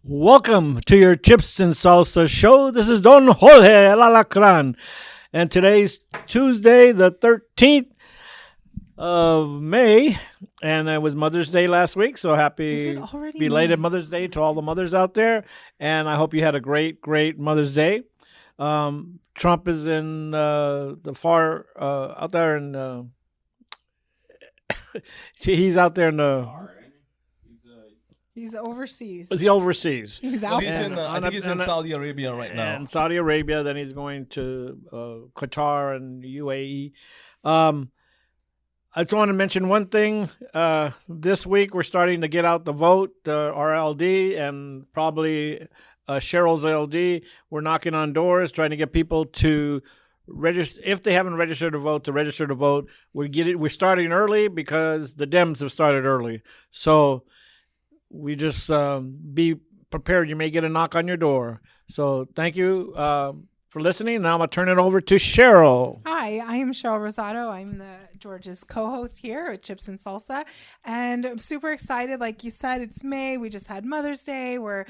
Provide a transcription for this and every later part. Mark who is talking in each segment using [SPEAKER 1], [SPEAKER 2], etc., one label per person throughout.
[SPEAKER 1] Welcome to your Chips and Salsa show. This is Don Jorge Alacran, and today's Tuesday, the 13th of May, and it was Mother's Day last week, so
[SPEAKER 2] Is
[SPEAKER 1] happy
[SPEAKER 2] it already
[SPEAKER 1] belated
[SPEAKER 2] May?
[SPEAKER 1] Mother's Day to all the mothers out there, and I hope you had a great Mother's Day. Trump is in the far out there in he's out there in the
[SPEAKER 2] He's overseas.
[SPEAKER 1] overseas.
[SPEAKER 2] He's
[SPEAKER 3] Well,
[SPEAKER 2] out
[SPEAKER 3] he's
[SPEAKER 2] there.
[SPEAKER 3] in. I think he's in Saudi Arabia right now.
[SPEAKER 1] And Saudi Arabia. Then he's going to Qatar and UAE. I just want to mention one thing. This week we're starting to get out the vote, our LD, and probably Cheryl's LD. We're knocking on doors, trying to get people to register if they haven't registered to vote. To register to vote, we're starting early because the Dems have started early. So we just be prepared. You may get a knock on your door. So thank you for listening. Now I'm going to turn it over to Cheryl.
[SPEAKER 2] Hi, I am Cheryl Rosado. I'm the George's co-host here at Chips and Salsa. And I'm super excited. Like you said, it's May. We just had Mother's Day where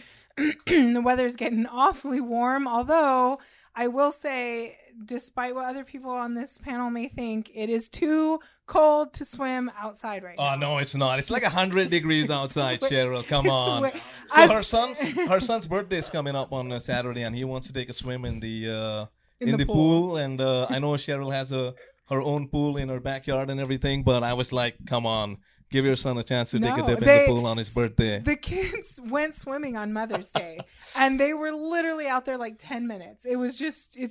[SPEAKER 2] the weather's getting awfully warm. Although I will say, despite what other people on this panel may think, it is too cold to swim outside right now.
[SPEAKER 3] Oh no, it's not. It's like 100 degrees outside, Cheryl. Come on.
[SPEAKER 2] It's
[SPEAKER 3] So
[SPEAKER 2] as-
[SPEAKER 3] her son's birthday is coming up on Saturday, and he wants to take a swim in the
[SPEAKER 2] the
[SPEAKER 3] pool. And I know Cheryl has her own pool in her backyard and everything. But I was like, come on, give your son a chance to take a
[SPEAKER 2] No,
[SPEAKER 3] dip in the pool on his birthday.
[SPEAKER 2] The kids went swimming on Mother's Day, and they were literally out there like 10 minutes. It's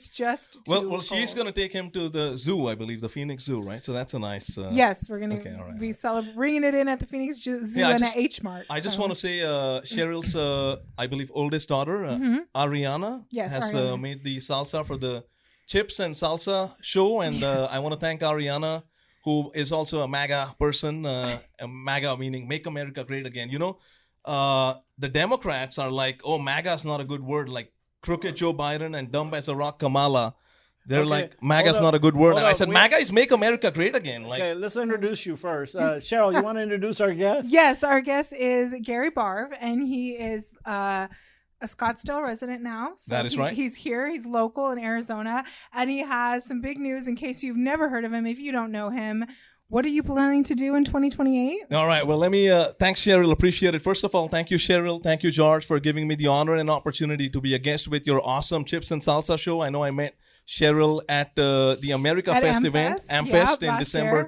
[SPEAKER 2] just too
[SPEAKER 3] Well,
[SPEAKER 2] cold.
[SPEAKER 3] she's gonna take him to the zoo, I believe, the Phoenix Zoo, right? So that's a nice.
[SPEAKER 2] Yes, we're going
[SPEAKER 3] Okay, all right,
[SPEAKER 2] be bringing it in at the Phoenix Zoo
[SPEAKER 3] Yeah,
[SPEAKER 2] and at H Mart.
[SPEAKER 3] I just want to say, Cheryl's, I believe, oldest daughter, Ariana,
[SPEAKER 2] Yes,
[SPEAKER 3] has
[SPEAKER 2] Ariana.
[SPEAKER 3] made the salsa for the Chips and Salsa show, and I want to thank Ariana, who is also a MAGA person. A MAGA meaning Make America Great Again. You know, the Democrats are like, oh, MAGA is not a good word, like crooked Joe Biden and dumb as a rock Kamala. They're
[SPEAKER 1] Okay,
[SPEAKER 3] like, MAGA is
[SPEAKER 1] hold
[SPEAKER 3] not
[SPEAKER 1] up,
[SPEAKER 3] a good word.
[SPEAKER 1] hold
[SPEAKER 3] And I
[SPEAKER 1] up,
[SPEAKER 3] said,
[SPEAKER 1] we-
[SPEAKER 3] MAGA is Make America Great Again. Like,
[SPEAKER 1] Okay, let's introduce you first. Cheryl, you want to introduce our guest?
[SPEAKER 2] Yes, our guest is Gary Barve, and he is a Scottsdale resident now. So
[SPEAKER 3] That is right.
[SPEAKER 2] He's here. He's local in Arizona, and he has some big news in case you've never heard of him. If you don't know him, what are you planning to do in 2028?
[SPEAKER 3] All right. Well, let me thanks, Cheryl. Appreciate it. First of all, thank you, Cheryl. Thank you, George, for giving me the honor and opportunity to be a guest with your awesome Chips and Salsa show. I know I met Cheryl at the America
[SPEAKER 2] At
[SPEAKER 3] Fest
[SPEAKER 2] AmFest,
[SPEAKER 3] event,
[SPEAKER 2] yeah,
[SPEAKER 3] AmFest in
[SPEAKER 2] last
[SPEAKER 3] December
[SPEAKER 2] year.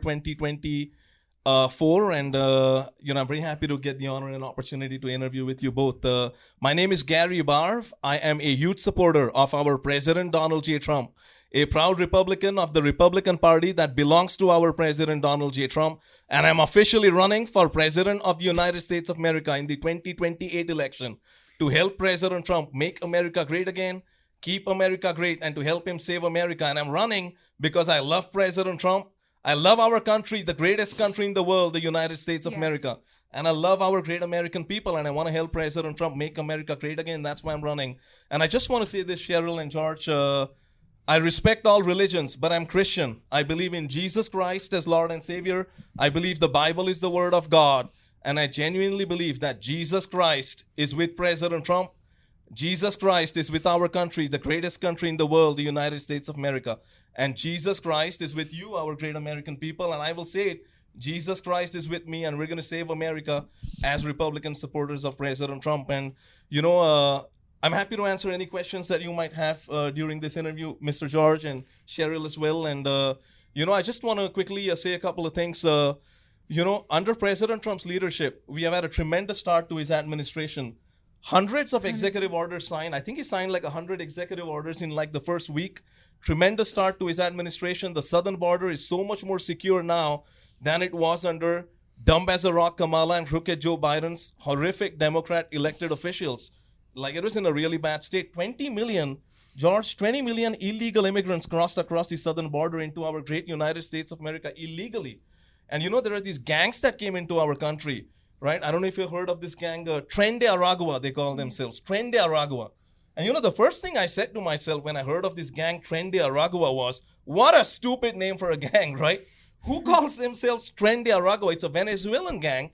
[SPEAKER 3] 2024, and I'm very happy to get the honor and opportunity to interview with you both. My name is Gary Barve. I am a huge supporter of our President Donald J. Trump, a proud Republican of the Republican Party that belongs to our President Donald J. Trump, and I'm officially running for President of the United States of America in the 2028 election to help President Trump make America great again, keep America great, and to help him save America. And I'm running because I love President Trump. I love our country, the greatest country in the world, the United States of
[SPEAKER 2] Yes.
[SPEAKER 3] America. And I love our great American people, and I want to help President Trump make America great again. That's why I'm running. And I just want to say this, Cheryl and George. I respect all religions, but I'm Christian. I believe in Jesus Christ as Lord and Savior. I believe the Bible is the Word of God. And I genuinely believe that Jesus Christ is with President Trump. Jesus Christ is with our country, the greatest country in the world, the United States of America. And Jesus Christ is with you, our great American people. And I will say it, Jesus Christ is with me, and we're going to save America as Republican supporters of President Trump. And, I'm happy to answer any questions that you might have during this interview, Mr. George and Cheryl as well. And, I just want to quickly say a couple of things. Under President Trump's leadership, we have had a tremendous start to his administration. Hundreds of executive orders signed. I think he signed like 100 executive orders in like the first week. Tremendous start to his administration. The southern border is so much more secure now than it was under dumb as a rock Kamala and crooked Joe Biden's horrific Democrat elected officials. Like, it was in a really bad state. 20 million illegal immigrants crossed across the southern border into our great United States of America illegally. And there are these gangs that came into our country, right? I don't know if you've heard of this gang, Tren de Aragua, they call themselves. Tren de Aragua. And the first thing I said to myself when I heard of this gang, Tren de Aragua, was, what a stupid name for a gang, right? who calls themselves Tren de Aragua. It's a Venezuelan gang.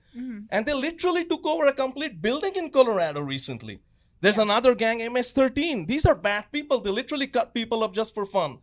[SPEAKER 3] And they literally took over a complete building in Colorado recently. There's another gang, MS-13. These are bad people. They literally cut people up just for fun.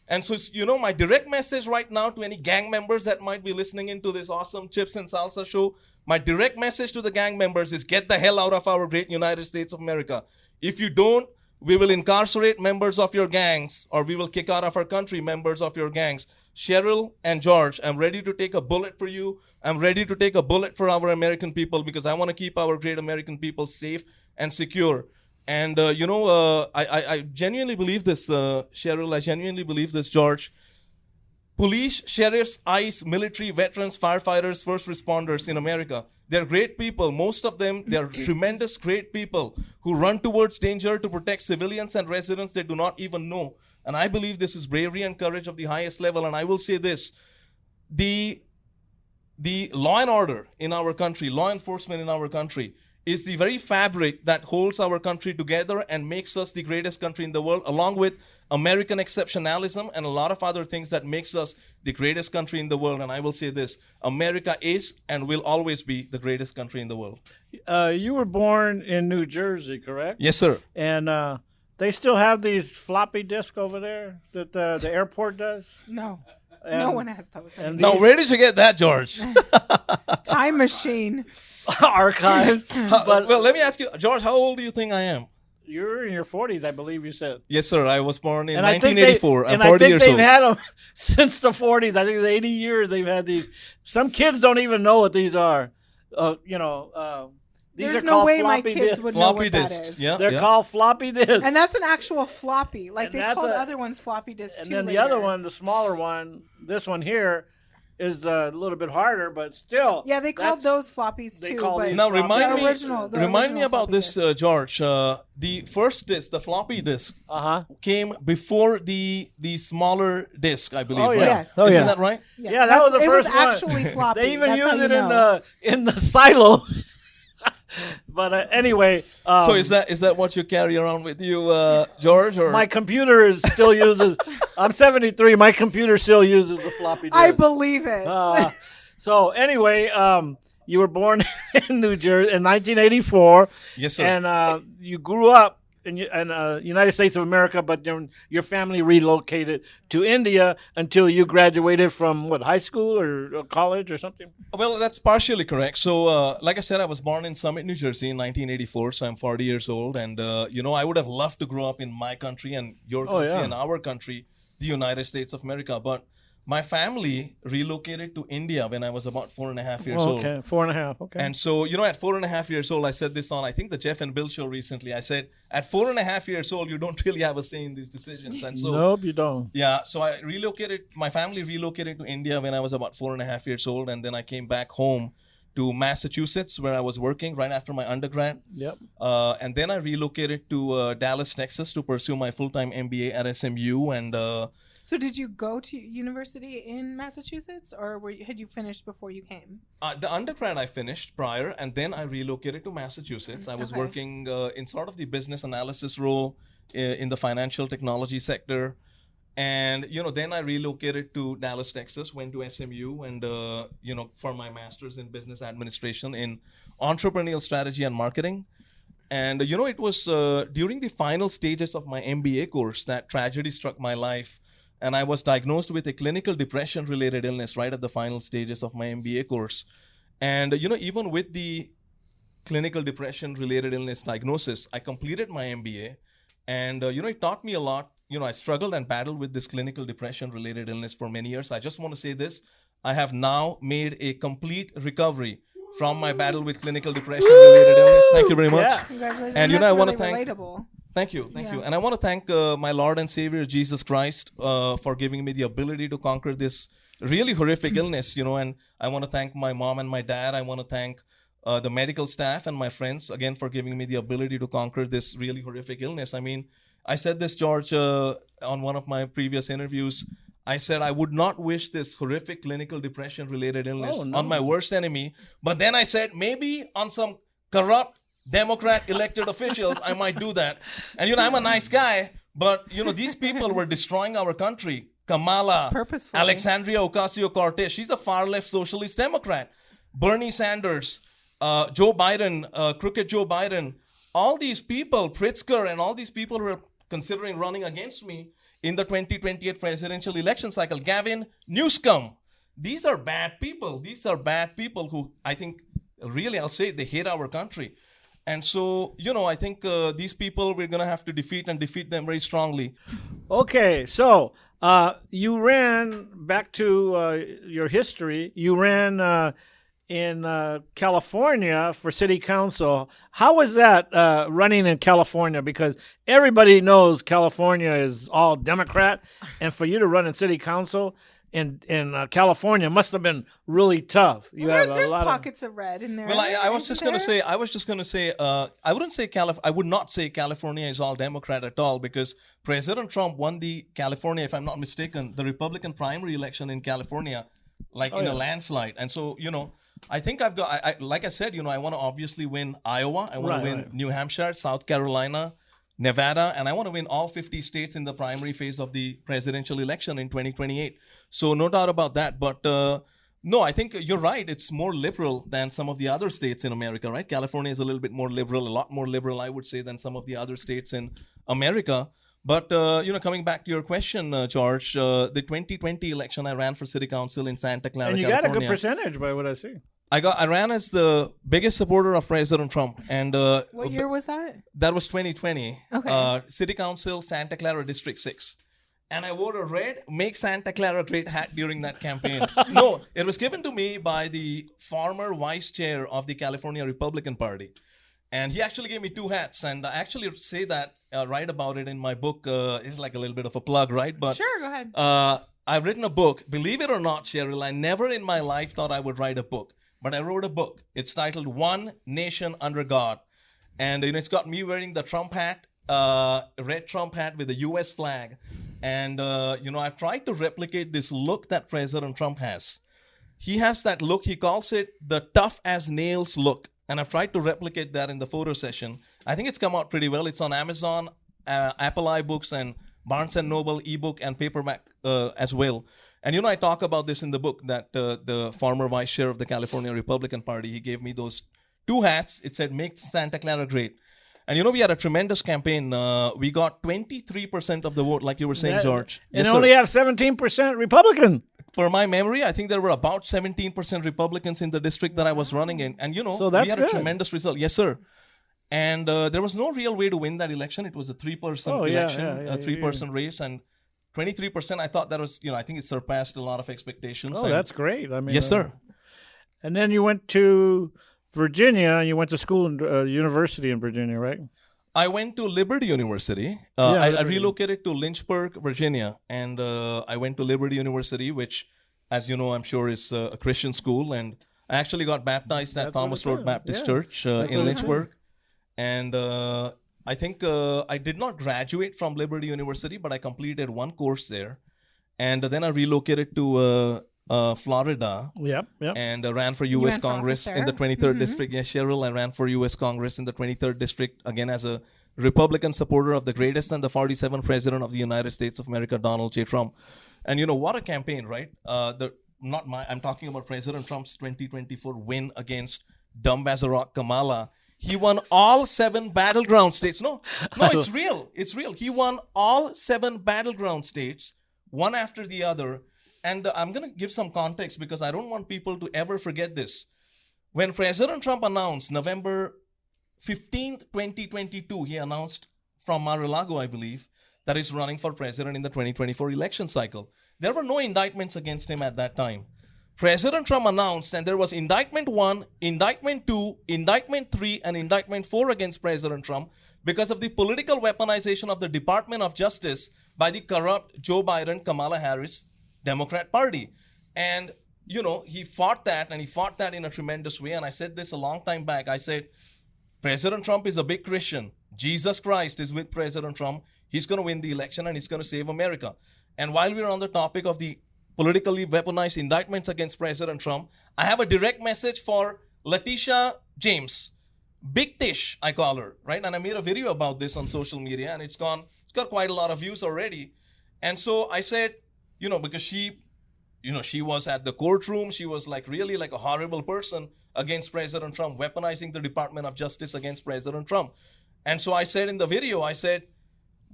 [SPEAKER 3] And so, my direct message right now to any gang members that might be listening into this awesome Chips and Salsa show, my direct message to the gang members is get the hell out of our great United States of America. If you don't, we will incarcerate members of your gangs, or we will kick out of our country members of your gangs. Cheryl and George, I'm ready to take a bullet for you. I'm ready to take a bullet for our American people because I want to keep our great American people safe and secure. And, I genuinely believe this, Cheryl. I genuinely believe this, George. Police, sheriffs, ICE, military, veterans, firefighters, first responders in America, they're great people. Most of them, they're tremendous, great people who run towards danger to protect civilians and residents they do not even know. And I believe this is bravery and courage of the highest level. And I will say this, the law and order in our country, law enforcement in our country, is the very fabric that holds our country together and makes us the greatest country in the world, along with American exceptionalism and a lot of other things that makes us the greatest country in the world. And I will say this, America is and will always be the greatest country in the world.
[SPEAKER 1] You were born in New Jersey, correct?
[SPEAKER 3] Yes, sir.
[SPEAKER 1] And they still have these floppy disk over there that the airport does?
[SPEAKER 2] No.
[SPEAKER 1] And-
[SPEAKER 2] no one has those.
[SPEAKER 1] and
[SPEAKER 2] anymore.
[SPEAKER 3] Now, where did you get that, George?
[SPEAKER 2] Time machine.
[SPEAKER 1] Archives. But
[SPEAKER 3] Well, let me ask you, George, how old do you think I am?
[SPEAKER 1] you're in your 40s, I believe you said.
[SPEAKER 3] Yes, sir. I was born in
[SPEAKER 1] And I think they-
[SPEAKER 3] 1984. I'm
[SPEAKER 1] and
[SPEAKER 3] 40
[SPEAKER 1] I think
[SPEAKER 3] years
[SPEAKER 1] they've
[SPEAKER 3] old.
[SPEAKER 1] had them since the 40s. I think it's 80 years they've had these. Some kids don't even know what these are. These
[SPEAKER 2] There's
[SPEAKER 1] are
[SPEAKER 2] no
[SPEAKER 1] called
[SPEAKER 2] way my
[SPEAKER 1] floppy
[SPEAKER 2] kids
[SPEAKER 1] disks.
[SPEAKER 2] would know
[SPEAKER 3] Floppy
[SPEAKER 2] what that
[SPEAKER 3] disks.
[SPEAKER 2] is.
[SPEAKER 3] Yeah.
[SPEAKER 1] They're
[SPEAKER 3] yeah.
[SPEAKER 1] called floppy disks.
[SPEAKER 2] And that's an actual floppy. Like
[SPEAKER 1] And
[SPEAKER 2] they
[SPEAKER 1] that's
[SPEAKER 2] called
[SPEAKER 1] a-
[SPEAKER 2] other ones floppy disks
[SPEAKER 1] And
[SPEAKER 2] too.
[SPEAKER 1] then the
[SPEAKER 2] later.
[SPEAKER 1] other one, the smaller one, this one here, is a little bit harder, but still.
[SPEAKER 2] Yeah, they called
[SPEAKER 1] that's-
[SPEAKER 2] those floppies
[SPEAKER 1] they
[SPEAKER 2] too.
[SPEAKER 1] call
[SPEAKER 2] but
[SPEAKER 1] these
[SPEAKER 3] Now
[SPEAKER 1] floppy
[SPEAKER 3] remind me,
[SPEAKER 1] disks.
[SPEAKER 2] the
[SPEAKER 3] remind me
[SPEAKER 2] original
[SPEAKER 3] about
[SPEAKER 2] floppy
[SPEAKER 3] this,
[SPEAKER 2] disk.
[SPEAKER 3] George. The first disc, the floppy disk,
[SPEAKER 1] Uh-huh.
[SPEAKER 3] came before the smaller disc, I believe.
[SPEAKER 1] Oh,
[SPEAKER 3] right?
[SPEAKER 1] yeah.
[SPEAKER 2] Yes.
[SPEAKER 1] Oh,
[SPEAKER 3] Isn't
[SPEAKER 1] yeah.
[SPEAKER 3] that right?
[SPEAKER 1] Yeah, that was the first
[SPEAKER 2] It
[SPEAKER 1] one.
[SPEAKER 2] was actually floppy.
[SPEAKER 1] They even
[SPEAKER 2] That's how
[SPEAKER 1] use
[SPEAKER 2] you
[SPEAKER 1] it
[SPEAKER 2] know.
[SPEAKER 1] in the silos. But anyway.
[SPEAKER 3] So is that what you carry around with you, George? Or
[SPEAKER 1] My computer still uses. I'm 73. My computer still uses the floppy disk.
[SPEAKER 2] I believe it.
[SPEAKER 1] So anyway, you were born in New Jersey in 1984.
[SPEAKER 3] Yes, sir.
[SPEAKER 1] And you grew up in United States of America, but your family relocated to India until you graduated from what, high school or college or something?
[SPEAKER 3] Well, that's partially correct. So, like I said, I was born in Summit, New Jersey in 1984, so I'm 40 years old. And, I would have loved to grow up in my country and your country
[SPEAKER 1] yeah.
[SPEAKER 3] and our country, the United States of America. But my family relocated to India when I was about 4.5 years old.
[SPEAKER 1] Okay, 4.5. Okay.
[SPEAKER 3] And so, at 4.5 years old, I said this on, I think, the Jeff and Bill show recently. I said, at 4.5 years old, you don't really have a say in these decisions. And so,
[SPEAKER 1] nope, you don't.
[SPEAKER 3] yeah, so my family relocated to India when I was about 4.5 years old. And then I came back home to Massachusetts, where I was working right after my undergrad.
[SPEAKER 1] Yep.
[SPEAKER 3] And then I relocated to Dallas, Texas to pursue my full-time MBA at SMU. And
[SPEAKER 2] So did you go to university in Massachusetts, or had you finished before you came?
[SPEAKER 3] the undergrad I finished prior, and then I relocated to Massachusetts. I was
[SPEAKER 2] Okay.
[SPEAKER 3] working in sort of the business analysis role in the financial technology sector. And, then I relocated to Dallas, Texas, went to SMU and, for my master's in business administration in entrepreneurial strategy and marketing. And, it was during the final stages of my MBA course that tragedy struck my life. And I was diagnosed with a clinical depression-related illness right at the final stages of my MBA course. And, even with the clinical depression-related illness diagnosis, I completed my MBA. And, it taught me a lot. I struggled and battled with this clinical depression-related illness for many years. I just want to say this. I have now made a complete recovery from my battle with clinical depression-related illness. Thank you very much.
[SPEAKER 1] Yeah.
[SPEAKER 2] Congratulations.
[SPEAKER 3] And,
[SPEAKER 2] That's
[SPEAKER 3] I want to
[SPEAKER 2] really
[SPEAKER 3] thank...
[SPEAKER 2] relatable.
[SPEAKER 3] Thank you.
[SPEAKER 2] Yeah.
[SPEAKER 3] And I want to thank my Lord and Savior, Jesus Christ, for giving me the ability to conquer this really horrific illness, and I want to thank my mom and my dad. I want to thank the medical staff and my friends, again, for giving me the ability to conquer this really horrific illness. I mean, I said this, George, on one of my previous interviews. I said I would not wish this horrific clinical depression-related illness on my worst enemy. But then I said maybe on some corrupt Democrat elected officials, I might do that. And, I'm a nice guy, but, these people were destroying our country, Kamala,
[SPEAKER 2] Purposefully.
[SPEAKER 3] Alexandria Ocasio-Cortez. She's a far-left socialist Democrat. Bernie Sanders, Joe Biden, crooked Joe Biden. All these people, Pritzker, and all these people who are considering running against me in the 2028 presidential election cycle. Gavin Newsom. These are bad people. These are bad people who I think, really, I'll say, they hate our country. And so, I think these people, we're going to have to defeat them very strongly.
[SPEAKER 1] Okay, so you ran back to your history. You ran in California for city council. How was that running in California? Because everybody knows California is all Democrat, and for you to run in city council in California must have been really tough.
[SPEAKER 2] There's pockets of red in there.
[SPEAKER 3] Well, I was just going to say, I would not say California is all Democrat at all, because President Trump won the California, if I'm not mistaken, the Republican primary election in California, a landslide. And so, I think I've got, like I said, I want to obviously win Iowa. I want to win New Hampshire, South Carolina, Nevada, and I want to win all 50 states in the primary phase of the presidential election in 2028. So no doubt about that. But no, I think you're right. It's more liberal than some of the other states in America, right? California is a little bit more liberal, a lot more liberal, I would say, than some of the other states in America. But, coming back to your question, George, the 2020 election, I ran for city council in Santa Clara,
[SPEAKER 1] and you
[SPEAKER 3] California.
[SPEAKER 1] got a good percentage by what I see.
[SPEAKER 3] I ran as the biggest supporter of President Trump. And
[SPEAKER 2] what year was that?
[SPEAKER 3] That was 2020.
[SPEAKER 2] Okay.
[SPEAKER 3] City Council, Santa Clara, District 6. And I wore a red Make Santa Clara Great hat during that campaign. No, it was given to me by the former vice chair of the California Republican Party. And he actually gave me 2 hats. And I actually say that, write about it in my book. It's like a little bit of a plug, right? But
[SPEAKER 2] sure, go ahead.
[SPEAKER 3] I've written a book. Believe it or not, Cheryl, I never in my life thought I would write a book. But I wrote a book. It's titled One Nation Under God. And it's got me wearing the Trump hat, red Trump hat with the U.S. flag. And, I've tried to replicate this look that President Trump has. He has that look. He calls it the tough as nails look. And I've tried to replicate that in the photo session. I think it's come out pretty well. It's on Amazon, Apple iBooks, and Barnes & Noble ebook and paperback as well. And, I talk about this in the book, that the former vice chair of the California Republican Party, he gave me those 2 hats. It said, Make Santa Clara Great. And, we had a tremendous campaign. We got 23% of the vote, like you were saying, George.
[SPEAKER 1] And
[SPEAKER 3] Yes,
[SPEAKER 1] only
[SPEAKER 3] sir.
[SPEAKER 1] have 17% Republican.
[SPEAKER 3] For my memory, I think there were about 17% Republicans in the district that I was running in. And,
[SPEAKER 1] So that's
[SPEAKER 3] we had
[SPEAKER 1] good.
[SPEAKER 3] a tremendous result. Yes, sir. And there was no real way to win that election. It was a 3-person election, a 3-person race. And 23%, I thought that was, I think it surpassed a lot of expectations.
[SPEAKER 1] Oh,
[SPEAKER 3] And
[SPEAKER 1] that's great. I mean,
[SPEAKER 3] yes, sir.
[SPEAKER 1] And then you went to Virginia, and you went to school in university in Virginia, right?
[SPEAKER 3] I went to Liberty University. I relocated to Lynchburg, Virginia, and I went to Liberty University, which, as you know, I'm sure is a Christian school. And I actually got baptized at
[SPEAKER 1] That's
[SPEAKER 3] Thomas
[SPEAKER 1] what it
[SPEAKER 3] Road
[SPEAKER 1] said.
[SPEAKER 3] Baptist
[SPEAKER 1] Yeah.
[SPEAKER 3] Church
[SPEAKER 1] That's
[SPEAKER 3] in
[SPEAKER 1] what it said.
[SPEAKER 3] Lynchburg. And I think I did not graduate from Liberty University, but I completed 1 course there. And then I relocated to Florida.
[SPEAKER 1] Yep.
[SPEAKER 3] And ran for U.S.
[SPEAKER 2] ran for
[SPEAKER 3] Congress
[SPEAKER 2] office
[SPEAKER 3] in the
[SPEAKER 2] there?
[SPEAKER 3] 23rd District. Yes, Cheryl, I ran for U.S. Congress in the 23rd District, again as a Republican supporter of the greatest and the 47th President of the United States of America, Donald J. Trump. And what a campaign, right? I'm talking about President Trump's 2024 win against dumb as a rock Kamala. He won all 7 battleground states. No, it's real. It's real. He won all 7 battleground states, one after the other. And I'm going to give some context because I don't want people to ever forget this. When President Trump announced November 15th, 2022, he announced from Mar-a-Lago, I believe, that he's running for president in the 2024 election cycle. There were no indictments against him at that time. President Trump announced, and there was indictment 1, indictment 2, indictment 3, and indictment 4 against President Trump because of the political weaponization of the Department of Justice by the corrupt Joe Biden, Kamala Harris Democrat Party. And, he fought that, and he fought that in a tremendous way. And I said this a long time back. I said, President Trump is a big Christian. Jesus Christ is with President Trump. He's going to win the election, and he's going to save America. And while we're on the topic of the politically weaponized indictments against President Trump, I have a direct message for Letitia James. Big Tish, I call her, right? And I made a video about this on social media, and it's got quite a lot of views already. And so I said, because she was at the courtroom. She was like really like a horrible person against President Trump, weaponizing the Department of Justice against President Trump. And so I said in the video, I said,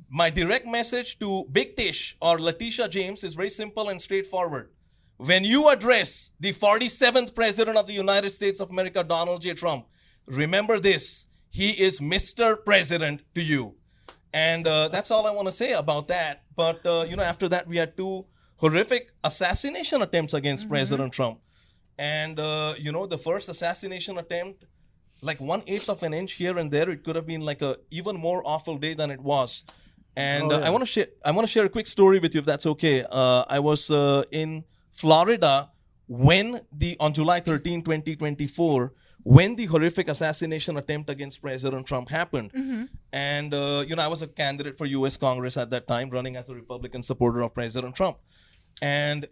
[SPEAKER 3] my direct message to Big Tish or Letitia James is very simple and straightforward. When you address the 47th President of the United States of America, Donald J. Trump, remember this, he is Mr. President to you. And that's all I want to say about that. But, after that, we had 2 horrific assassination attempts against President Trump. And, the first assassination attempt, like 1/8 of an inch here and there, it could have been like a even more awful day than it was. And I want to share a quick story with you, if that's okay. I was in Florida on July 13, 2024, when the horrific assassination attempt against President Trump happened. And, I was a candidate for U.S. Congress at that time, running as a Republican supporter of President Trump. And,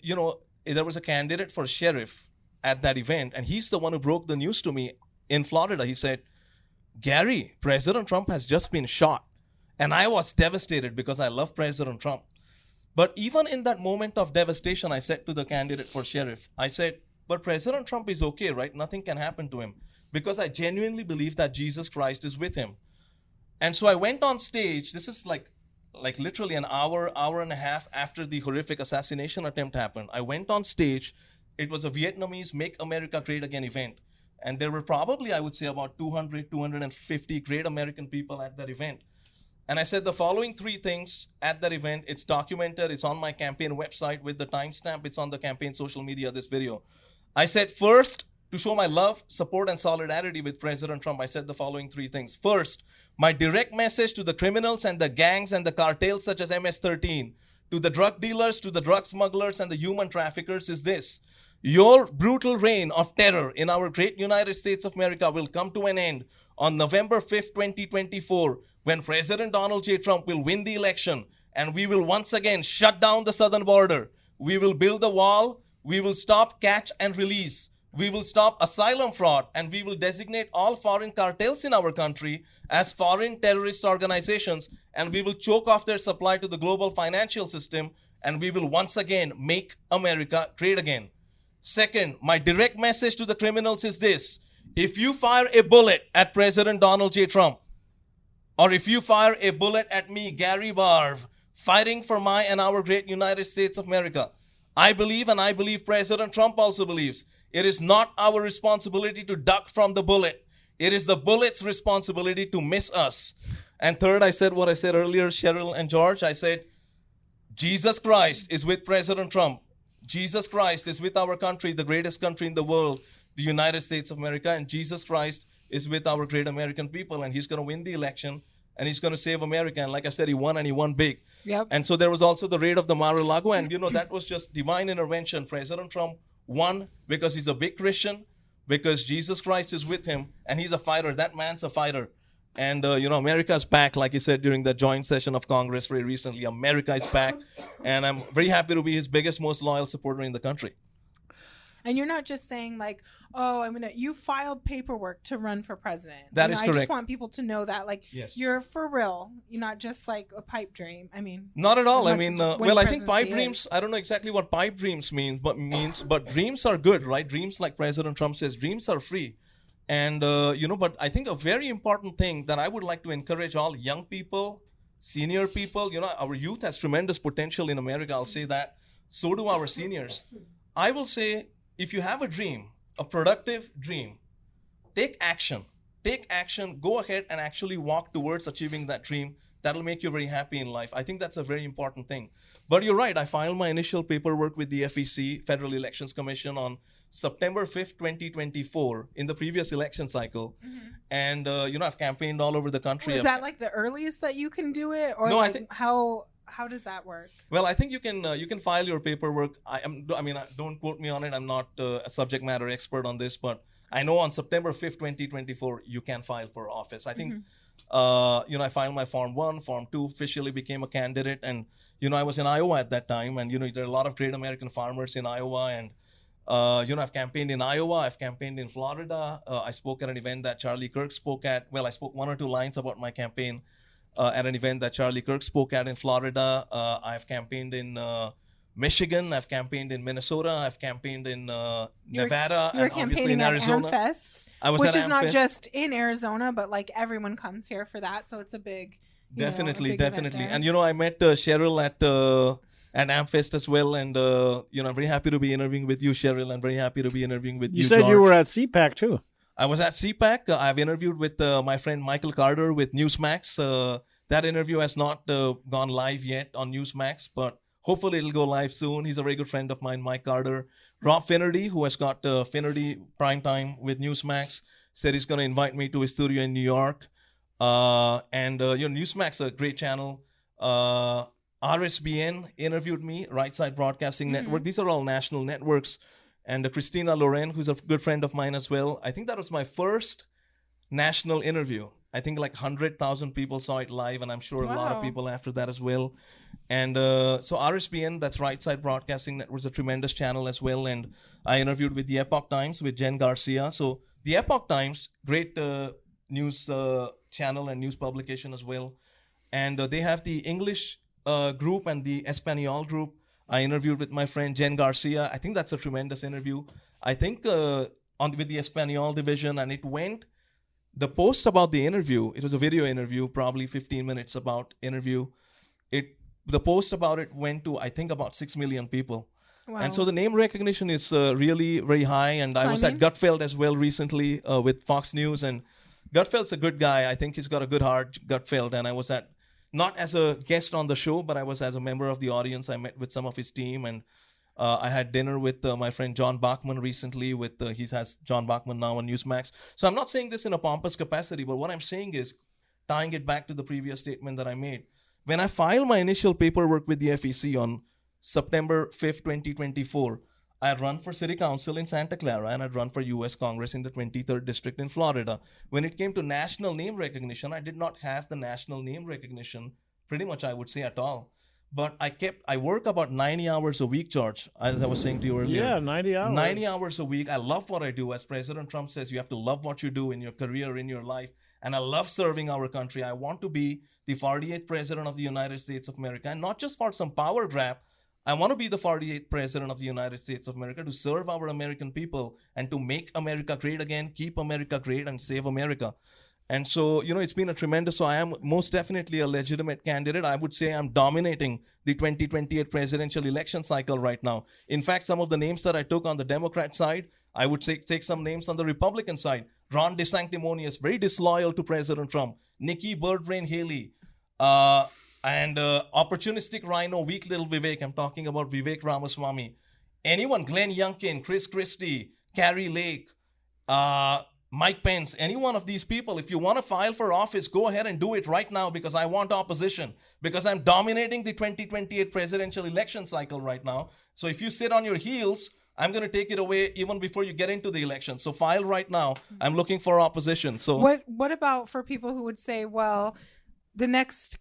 [SPEAKER 3] there was a candidate for sheriff at that event, and he's the one who broke the news to me in Florida. He said, Gary, President Trump has just been shot. And I was devastated because I love President Trump. But even in that moment of devastation, I said to the candidate for sheriff, I said, but President Trump is okay, right? Nothing can happen to him, because I genuinely believe that Jesus Christ is with him. And so I went on stage. This is like literally an hour and a half after the horrific assassination attempt happened. I went on stage. It was a Vietnamese Make America Great Again event. And there were probably, I would say, about 200, 250 great American people at that event. And I said the following 3 things at that event. It's documented. It's on my campaign website with the timestamp. It's on the campaign social media, this video. I said, first, to show my love, support, and solidarity with President Trump, I said the following 3 things. First, my direct message to the criminals and the gangs and the cartels such as MS-13, to the drug dealers, to the drug smugglers, and the human traffickers is this. Your brutal reign of terror in our great United States of America will come to an end on November 5th, 2024, when President Donald J. Trump will win the election, and we will once again shut down the southern border. We will build a wall. We will stop catch and release. We will stop asylum fraud, and we will designate all foreign cartels in our country as foreign terrorist organizations, and we will choke off their supply to the global financial system, and we will once again make America great again. Second, my direct message to the criminals is this. If you fire a bullet at President Donald J. Trump, or if you fire a bullet at me, Gary Barve, fighting for my and our great United States of America, I believe, and I believe President Trump also believes, it is not our responsibility to duck from the bullet. It is the bullet's responsibility to miss us. And third, I said what I said earlier, Cheryl and George. I said, Jesus Christ is with President Trump. Jesus Christ is with our country, the greatest country in the world, the United States of America. And Jesus Christ is with our great American people. And he's going to win the election. And he's going to save America. And like I said, he won, and he won big.
[SPEAKER 2] Yep.
[SPEAKER 3] And so there was also the raid of the Mar-a-Lago. And, that was just divine intervention. President Trump won because he's a big Christian, because Jesus Christ is with him, and he's a fighter. That man's a fighter. And, America's back, like he said during the joint session of Congress very recently. America is back. And I'm very happy to be his biggest, most loyal supporter in the country.
[SPEAKER 2] And you're not just saying like, oh, you filed paperwork to run for president.
[SPEAKER 3] That is correct.
[SPEAKER 2] I just want people to know that, like,
[SPEAKER 3] yes.
[SPEAKER 2] You're for real. You're not just like a pipe dream.
[SPEAKER 3] Not at all. I think pipe dreams, I don't know exactly what pipe dreams means, but dreams are good, right? Dreams, like President Trump says, dreams are free. And, but I think a very important thing that I would like to encourage all young people, senior people, our youth has tremendous potential in America. I'll say that. So do our seniors. I will say, if you have a dream, a productive dream, take action. Take action. Go ahead and actually walk towards achieving that dream. That'll make you very happy in life. I think that's a very important thing. But you're right. I filed my initial paperwork with the FEC, Federal Elections Commission, on September 5th, 2024, in the previous election cycle. Mm-hmm. And, I've campaigned all over the country.
[SPEAKER 2] Is that like the earliest that you can do it? Or
[SPEAKER 3] no,
[SPEAKER 2] like
[SPEAKER 3] I think...
[SPEAKER 2] How does that work?
[SPEAKER 3] Well, I think you can file your paperwork. Don't quote me on it. I'm not a subject matter expert on this, but I know on September 5th, 2024, you can file for office. I think, I filed my Form 1, Form 2, officially became a candidate. And, I was in Iowa at that time. And, there are a lot of great American farmers in Iowa. And, I've campaigned in Iowa. I've campaigned in Florida. I spoke at an event that Charlie Kirk spoke at. Well, I spoke 1 or 2 lines about my campaign at an event that Charlie Kirk spoke at in Florida. I've campaigned in Michigan. I've campaigned in Minnesota. I've campaigned in Nevada.
[SPEAKER 2] You were
[SPEAKER 3] and obviously
[SPEAKER 2] campaigning
[SPEAKER 3] in
[SPEAKER 2] at
[SPEAKER 3] Arizona.
[SPEAKER 2] AmFest,
[SPEAKER 3] I was
[SPEAKER 2] which
[SPEAKER 3] at
[SPEAKER 2] is not
[SPEAKER 3] AmFest.
[SPEAKER 2] just in Arizona, but like everyone comes here for that. So it's a big,
[SPEAKER 3] Definitely.
[SPEAKER 2] event
[SPEAKER 3] And
[SPEAKER 2] there.
[SPEAKER 3] I met Cheryl at AmFest as well, and I'm very happy to be interviewing with you, Cheryl, and very happy to be interviewing with you.
[SPEAKER 1] You said
[SPEAKER 3] George.
[SPEAKER 1] you were at CPAC too.
[SPEAKER 3] I was at CPAC. I've interviewed with my friend Michael Carter with Newsmax. That interview has not gone live yet on Newsmax, but hopefully it'll go live soon. He's a very good friend of mine, Mike Carter. Rob Finnerty, who has got Finnerty Primetime with Newsmax, said he's going to invite me to his studio in New York. Newsmax is a great channel. RSBN interviewed me, Right Side Broadcasting Network. These are all national networks. And Christina Loren, who's a good friend of mine as well. I think that was my first national interview. I think like 100,000 people saw it live, and I'm sure a lot of
[SPEAKER 2] Wow.
[SPEAKER 3] people after that as well. And so RSBN, that's Right Side Broadcasting Network, was a tremendous channel as well. And I interviewed with the Epoch Times with Jen Garcia. So the Epoch Times, great news channel and news publication as well. And they have the English group and the Espanol group. I interviewed with my friend Jen Garcia. I think that's a tremendous interview. I think with the Espanol division, and it went, the post about the interview, it was a video interview, probably 15 minutes about interview. The post about it went to, I think, about 6 million people.
[SPEAKER 2] Wow.
[SPEAKER 3] And so the name recognition is really very high. And I was at
[SPEAKER 2] Climbing.
[SPEAKER 3] Gutfeld as well recently with Fox News. And Gutfeld's a good guy. I think he's got a good heart, Gutfeld. And I was not as a guest on the show, but I was as a member of the audience. I met with some of his team, and I had dinner with my friend John Bachman recently. He has John Bachman now on Newsmax. So I'm not saying this in a pompous capacity, but what I'm saying is tying it back to the previous statement that I made. When I filed my initial paperwork with the FEC on September 5th, 2024, I had run for city council in Santa Clara, and I'd run for U.S. Congress in the 23rd district in Florida. When it came to national name recognition, I did not have the national name recognition, pretty much I would say at all. But I work about 90 hours a week, George, as I was saying to you earlier.
[SPEAKER 1] Yeah, 90 hours.
[SPEAKER 3] 90 hours a week. I love what I do. As President Trump says, you have to love what you do in your career, in your life. And I love serving our country. I want to be the 48th President of the United States of America. And not just for some power grab. I want to be the 48th President of the United States of America to serve our American people and to make America great again, keep America great, and save America. And so, it's been a tremendous, so I am most definitely a legitimate candidate. I would say I'm dominating the 2028 presidential election cycle right now. In fact, some of the names that I took on the Democrat side, I would take some names on the Republican side. Ron DeSanctimonious, very disloyal to President Trump. Nikki Birdbrain Haley, and opportunistic rhino, weak little Vivek. I'm talking about Vivek Ramaswamy. Anyone, Glenn Youngkin, Chris Christie, Carrie Lake, Mike Pence, any one of these people, if you want to file for office, go ahead and do it right now, because I want opposition, because I'm dominating the 2028 presidential election cycle right now. So if you sit on your heels, I'm going to take it away even before you get into the election. So file right now. I'm looking for opposition. So
[SPEAKER 2] what about for people who would say, well, the next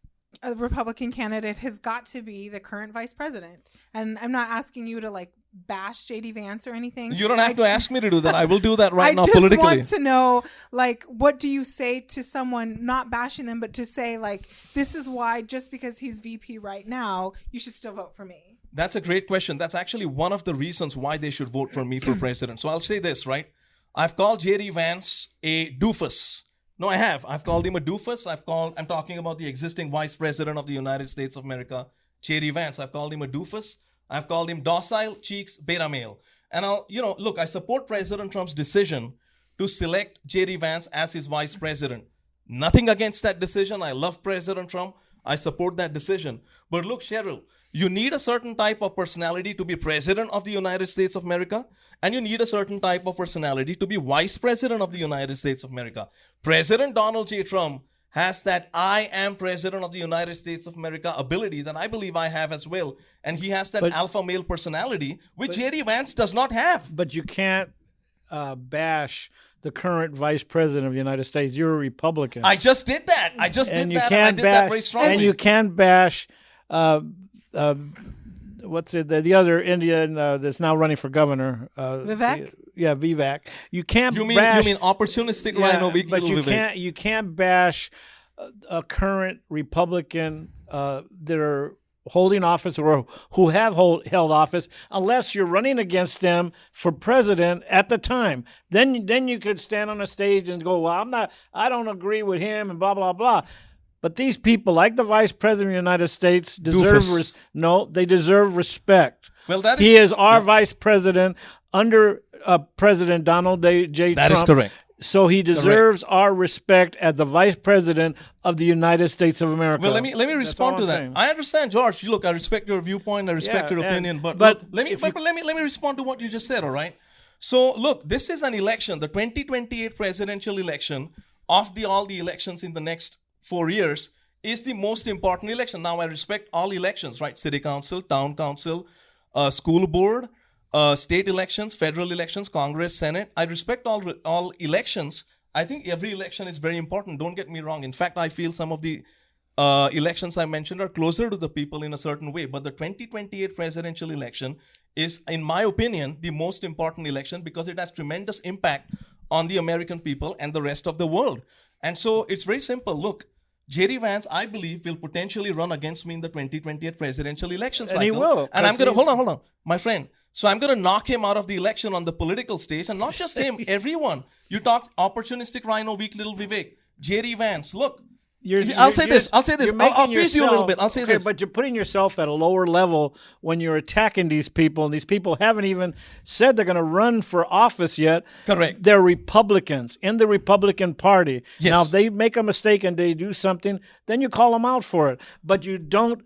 [SPEAKER 2] Republican candidate has got to be the current vice president? And I'm not asking you to like bash JD Vance or anything.
[SPEAKER 3] You don't have to ask me to do that. I will do that right now
[SPEAKER 2] I just
[SPEAKER 3] politically.
[SPEAKER 2] want to know, like, what do you say to someone, not bashing them, but to say, like, this is why, just because he's VP right now, you should still vote for me?
[SPEAKER 3] That's a great question. That's actually one of the reasons why they should vote for me for president. So I'll say this, right? I've called JD Vance a doofus. No, I have. I've called him a doofus. I'm talking about the existing vice president of the United States of America, JD Vance. I've called him a doofus. I've called him docile, cheeks, beta male. And look, I support President Trump's decision to select JD Vance as his vice president. Nothing against that decision. I love President Trump. I support that decision. But look, Cheryl, you need a certain type of personality to be president of the United States of America, and you need a certain type of personality to be vice president of the United States of America. President Donald J. Trump has that I am president of the United States of America ability that I believe I have as well. And he has that alpha male personality, which J.D. Vance does not have.
[SPEAKER 1] But you can't bash the current vice president of the United States. You're a Republican.
[SPEAKER 3] I just did that. I did that very strongly.
[SPEAKER 1] And you can't bash what's it? The other Indian that's now running for governor,
[SPEAKER 2] Vivek.
[SPEAKER 1] Yeah, Vivek. You can't.
[SPEAKER 3] You mean opportunistic rhino?
[SPEAKER 1] But you can't bash a current Republican that are holding office or who have held office, unless you're running against them for president at the time. Then you could stand on a stage and go, well, I don't agree with him and blah, blah, blah. But these people, like the Vice President of the United States, they deserve respect.
[SPEAKER 3] Well,
[SPEAKER 1] he is our Vice President under President Donald J. Trump.
[SPEAKER 3] That is correct.
[SPEAKER 1] So he deserves our respect as the Vice President of the United States of America.
[SPEAKER 3] Well, let me respond to that. Saying. I understand, George. Look, I respect your viewpoint. I respect your opinion. But let me respond to what you just said. All right. So look, this is an election, the 2028 presidential election of all the elections in the next 4 years is the most important election. Now, I respect all elections, right? City council, town council, school board. State elections, federal elections, Congress, Senate. I respect all elections. I think every election is very important. Don't get me wrong. In fact, I feel some of the elections I mentioned are closer to the people in a certain way. But the 2028 presidential election is, in my opinion, the most important election because it has tremendous impact on the American people and the rest of the world. And so it's very simple. Look, J.D. Vance, I believe, will potentially run against me in the 2028 presidential election cycle.
[SPEAKER 1] And he will.
[SPEAKER 3] And I'm going to, hold on, my friend. So I'm going to knock him out of the election on the political stage. And not just him, everyone. You talked opportunistic rhino, weak little Vivek. J.D. Vance, look. I'll say this. I'll appease you a little bit. I'll say this.
[SPEAKER 1] But you're putting yourself at a lower level when you're attacking these people. And these people haven't even said they're going to run for office yet.
[SPEAKER 3] Correct.
[SPEAKER 1] They're Republicans in the Republican Party.
[SPEAKER 3] Yes.
[SPEAKER 1] Now, if they make a mistake and they do something, then you call them out for it. But you don't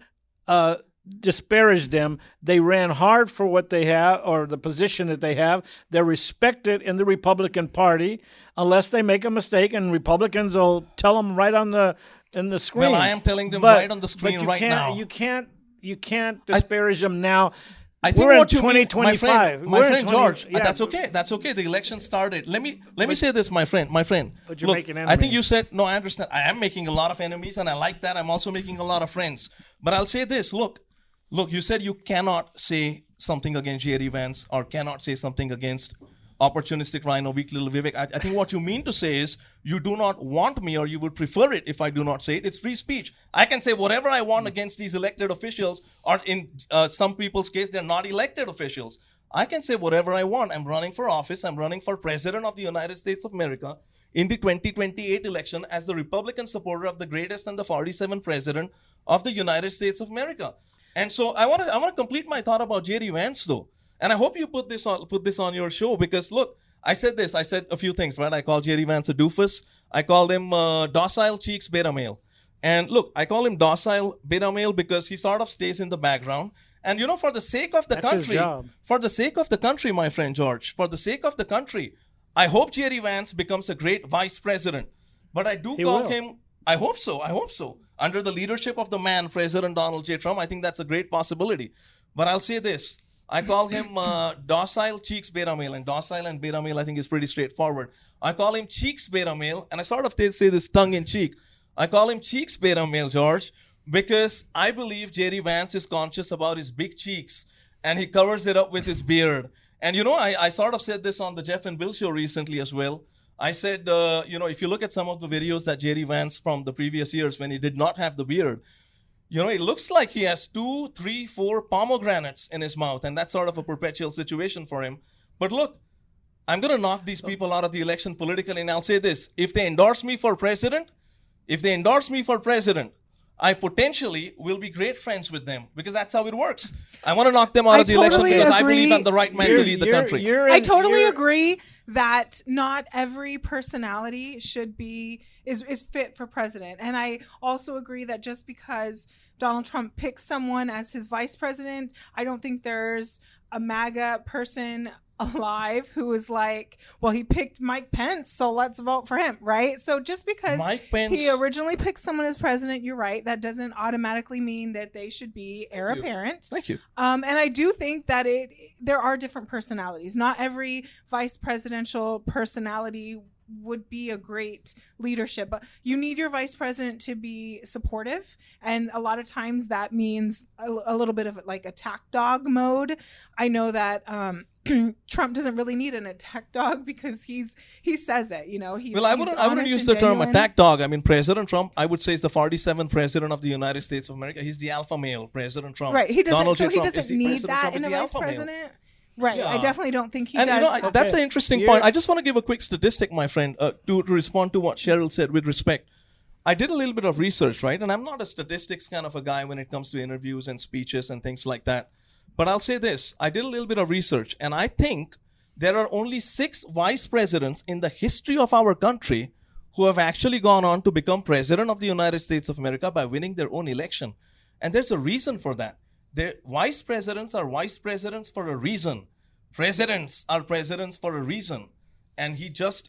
[SPEAKER 1] disparage them. They ran hard for what they have or the position that they have. They're respected in the Republican Party unless they make a mistake, and Republicans will tell them right on the screen.
[SPEAKER 3] Well, I am telling them right on the screen right now.
[SPEAKER 1] You can't disparage them now.
[SPEAKER 3] I think
[SPEAKER 1] we're in
[SPEAKER 3] what you
[SPEAKER 1] 2025.
[SPEAKER 3] My friend George, that's okay. That's okay. The election started. Let me say this, my friend.
[SPEAKER 1] But you're making enemies.
[SPEAKER 3] I think you said, no, I understand. I am making a lot of enemies, and I like that. I'm also making a lot of friends. But I'll say this. Look, you said you cannot say something against J.D. Vance or cannot say something against opportunistic rhino, weak little Vivek. I think what you mean to say is you do not want me, or you would prefer it if I do not say it. It's free speech. I can say whatever I want against these elected officials, or in some people's case, they're not elected officials. I can say whatever I want. I'm running for office. I'm running for president of the United States of America in the 2028 election as the Republican supporter of the greatest and the 47th president of the United States of America. And so I want to complete my thought about J.D. Vance, though. And I hope you put this on your show because, look, I said a few things, right? I called J.D. Vance a doofus. I called him docile cheeks beta male. And look, I call him docile beta male because he sort of stays in the background. And, for the sake of the country, my friend George, for the sake of the country, I hope J.D. Vance becomes a great vice president. But I do call him, I hope so. Under the leadership of the man, President Donald J. Trump, I think that's a great possibility. But I'll say this. I call him docile cheeks beta male. And docile and beta male, I think, is pretty straightforward. I call him cheeks beta male. And I sort of say this tongue in cheek. I call him cheeks beta male, George, because I believe J.D. Vance is conscious about his big cheeks. And he covers it up with his beard. And, I sort of said this on the Jeff and Bill show recently as well. I said, if you look at some of the videos that J.D. Vance from the previous years when he did not have the beard, it looks like he has 2, 3, 4 pomegranates in his mouth. And that's sort of a perpetual situation for him. But look, I'm going to knock these people out of the election politically. And I'll say this. If they endorse me for president, I potentially will be great friends with them because that's how it works. I want to knock them out of the election because I believe I'm the right man to lead the country.
[SPEAKER 2] I totally agree that not every personality is fit for president. And I also agree that just because Donald Trump picks someone as his vice president, I don't think there's a MAGA person alive who is like, well, he picked Mike Pence, so let's vote for him, right? So just because he originally picked someone as president, you're right, that doesn't automatically mean that they should be heir apparent.
[SPEAKER 3] Thank you.
[SPEAKER 2] And I do think that there are different personalities. Not every vice presidential personality would be a great leadership, but you need your vice president to be supportive, and a lot of times that means a little bit of like attack dog mode. I know that Trump doesn't really need an attack dog because he says it, you know.
[SPEAKER 3] I wouldn't use the term attack dog. I mean, President Trump, I would say, is the 47th president of the United States of America. He's the alpha male, President Trump.
[SPEAKER 2] Right. He doesn't.
[SPEAKER 3] Donald
[SPEAKER 2] So
[SPEAKER 3] J.
[SPEAKER 2] he
[SPEAKER 3] Trump
[SPEAKER 2] doesn't need that in a vice president. Right.
[SPEAKER 3] Yeah.
[SPEAKER 2] I definitely don't think he
[SPEAKER 3] And
[SPEAKER 2] does.
[SPEAKER 3] that's an interesting point. I just want to give a quick statistic, my friend, to respond to what Cheryl said with respect. I did a little bit of research, right? And I'm not a statistics kind of a guy when it comes to interviews and speeches and things like that. But I'll say this. I did a little bit of research, and I think there are only 6 vice presidents in the history of our country who have actually gone on to become president of the United States of America by winning their own election. And there's a reason for that. Vice presidents are vice presidents for a reason. Presidents are presidents for a reason. And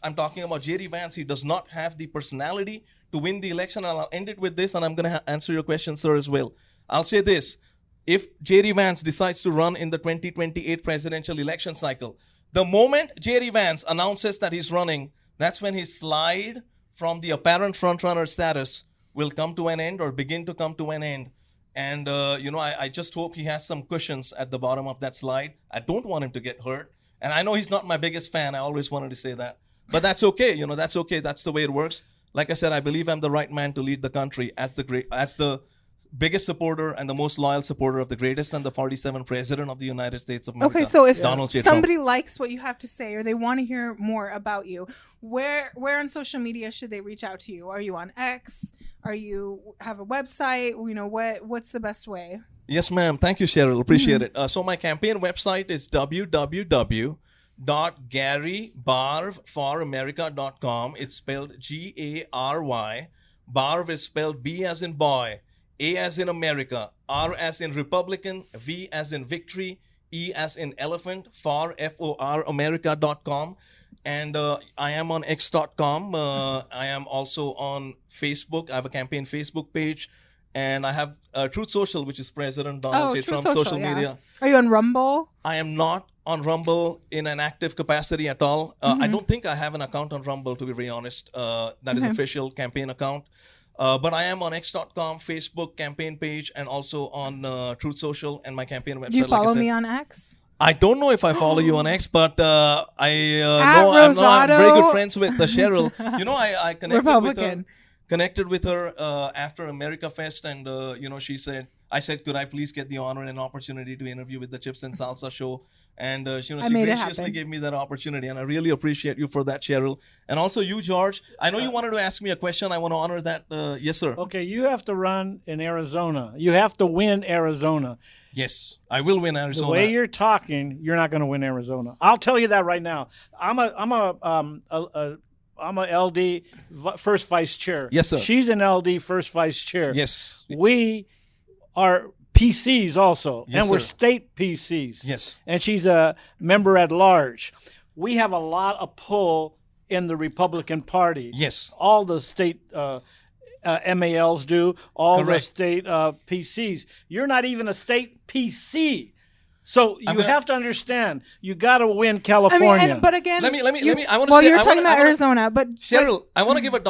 [SPEAKER 3] I'm talking about J.D. Vance. He does not have the personality to win the election. And I'll end it with this, and I'm going to answer your question, sir, as well. I'll say this. If J.D. Vance decides to run in the 2028 presidential election cycle, the moment J.D. Vance announces that he's running, that's when his slide from the apparent frontrunner status will come to an end or begin to come to an end. And, I just hope he has some cushions at the bottom of that slide. I don't want him to get hurt. And I know he's not my biggest fan. I always wanted to say that. But that's okay. That's okay. That's the way it works. Like I said, I believe I'm the right man to lead the country as the biggest supporter and the most loyal supporter of the greatest and the 47th president of the United States of America.
[SPEAKER 2] Okay, so if
[SPEAKER 3] Donald J.
[SPEAKER 2] somebody
[SPEAKER 3] Trump.
[SPEAKER 2] likes what you have to say or they want to hear more about you, where on social media should they reach out to you? Are you on X? Are you have a website? What's the best way?
[SPEAKER 3] Yes, ma'am. Thank you, Cheryl. Appreciate it. So my campaign website is www.garybarveforamerica.com. It's spelled Gary. Barve is spelled B as in boy, A as in America, R as in Republican, V as in victory, E as in elephant, for F-O-R America.com. And I am on X.com. I am also on Facebook. I have a campaign Facebook page. And I have Truth Social, which is President Donald J. Trump's social media.
[SPEAKER 2] Are you on Rumble?
[SPEAKER 3] I am not on Rumble in an active capacity at all. I don't think I have an account on Rumble, to be very honest. That is official campaign account. But I am on X.com, Facebook campaign page, and also on Truth Social and my campaign website.
[SPEAKER 2] Do you follow me on X?
[SPEAKER 3] I don't know if I follow you on X, but I
[SPEAKER 2] know
[SPEAKER 3] I'm very good friends with Cheryl. I connected with her after America Fest, and I said, could I please get the honor and an opportunity to interview with the Chips and Salsa show? And she graciously gave me that opportunity, and I really appreciate you for that, Cheryl. And also you, George. I know you wanted to ask me a question. I want to honor that. Yes, sir.
[SPEAKER 1] Okay, you have to run in Arizona. You have to win Arizona.
[SPEAKER 3] Yes, I will win Arizona.
[SPEAKER 1] The way you're talking, you're not going to win Arizona. I'll tell you that right now. I'm a LD first vice chair.
[SPEAKER 3] Yes, sir.
[SPEAKER 1] She's an LD first vice chair.
[SPEAKER 3] Yes.
[SPEAKER 1] We are PCs also,
[SPEAKER 3] Yes,
[SPEAKER 1] and we're
[SPEAKER 3] sir.
[SPEAKER 1] state PCs.
[SPEAKER 3] Yes.
[SPEAKER 1] And she's a member at large. We have a lot of pull in the Republican Party.
[SPEAKER 3] Yes.
[SPEAKER 1] All the state MALs do, all
[SPEAKER 3] Correct.
[SPEAKER 1] the state PCs. You're not even a state PC. So you have to understand, you got to win California.
[SPEAKER 2] But again,
[SPEAKER 3] Let me. I want to
[SPEAKER 2] well,
[SPEAKER 3] say.
[SPEAKER 2] you're talking about Arizona, but
[SPEAKER 3] Cheryl, I want to give a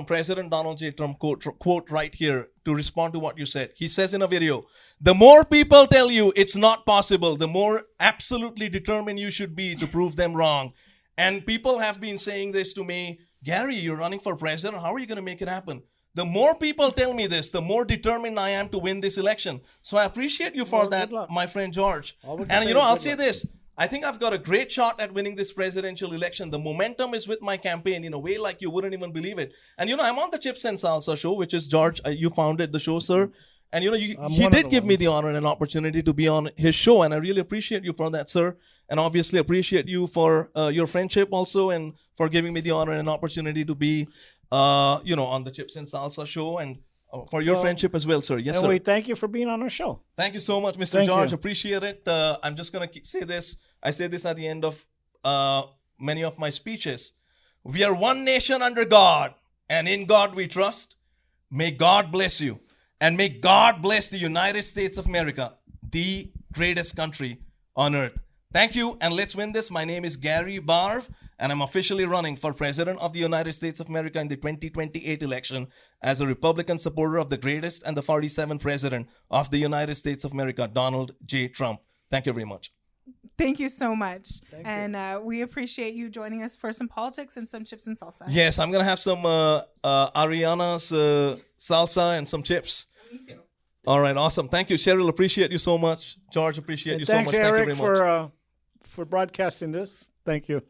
[SPEAKER 3] President Donald J. Trump quote right here to respond to what you said. He says in a video, the more people tell you it's not possible, the more absolutely determined you should be to prove them wrong. And people have been saying this to me, Gary, you're running for president. How are you going to make it happen? The more people tell me this, the more determined I am to win this election. So I appreciate you for that, my friend George. And I'll say this. I think I've got a great shot at winning this presidential election. The momentum is with my campaign in a way like you wouldn't even believe it. And I'm on the Chips and Salsa show, which is George. You founded the show, sir. And he did give me the honor and an opportunity to be on his show, and I really appreciate you for that, sir. And obviously appreciate you for your friendship also, and for giving me the honor and an opportunity to be on the Chips and Salsa show, and for your friendship as well, sir. Yes,
[SPEAKER 1] and
[SPEAKER 3] sir.
[SPEAKER 1] we thank you for being on our show.
[SPEAKER 3] Thank you so much, Mr.
[SPEAKER 1] Thank
[SPEAKER 3] George.
[SPEAKER 1] you.
[SPEAKER 3] Appreciate it. I'm just going to say this. I say this at the end of many of my speeches. We are one nation under God, and in God we trust. May God bless you, and may God bless the United States of America, the greatest country on earth. Thank you, and let's win this. My name is Gary Barve, and I'm officially running for President of the United States of America in the 2028 election as a Republican supporter of the greatest and the 47th President of the United States of America, Donald J. Trump. Thank you very much.
[SPEAKER 2] Thank you so much. And we appreciate you joining us for some politics and some chips and salsa.
[SPEAKER 3] Yes, I'm going to have some Ariana's salsa and some chips.
[SPEAKER 2] Me too.
[SPEAKER 3] All right, awesome. Thank you, Cheryl. Appreciate you so much. George, appreciate you so much.
[SPEAKER 1] Thanks, Eric,
[SPEAKER 3] Thank you very much.
[SPEAKER 1] for broadcasting this. Thank you.